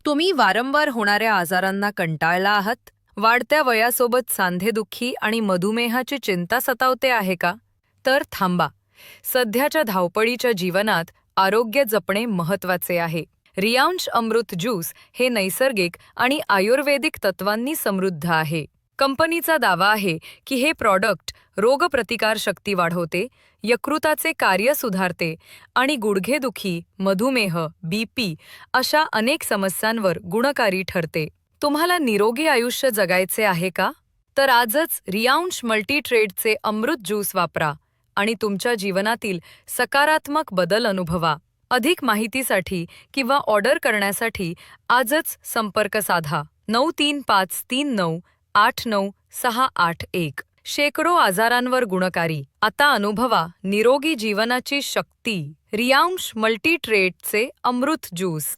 तुम्ही वारंवार होणाऱ्या आजारांना कंटाळला आहात? वाढत्या वयासोबत सांधेदुखी आणि मधुमेहाची चिंता सतावते आहे का? तर थांबा. सध्याच्या धावपळीच्या जीवनात आरोग्य जपणे महत्त्वाचे आहे. रियांश अमृत ज्यूस हे नैसर्गिक आणि आयुर्वेदिक तत्वांनी समृद्ध आहे. कंपनीचा दावा आहे की हे प्रॉडक्ट रोगप्रतिकारशक्ती वाढवते, यकृताचे कार्य सुधारते आणि गुडघेदुखी, मधुमेह, बीपी अशा अनेक समस्यांवर गुणकारी ठरते. तुम्हाला निरोगी आयुष्य जगायचे आहे का? तर आजच रियांश मल्टीट्रेडचे अमृत ज्यूस वापरा आणि तुमच्या जीवनातील सकारात्मक बदल अनुभवा. अधिक माहितीसाठी किंवा ऑर्डर करण्यासाठी आजच संपर्क साधा 9353989681. शेकडो आजारांवर गुणकारी. आता अनुभवा निरोगी जीवनाची शक्ती. रियांश मल्टीट्रेडचे अमृत ज्यूस.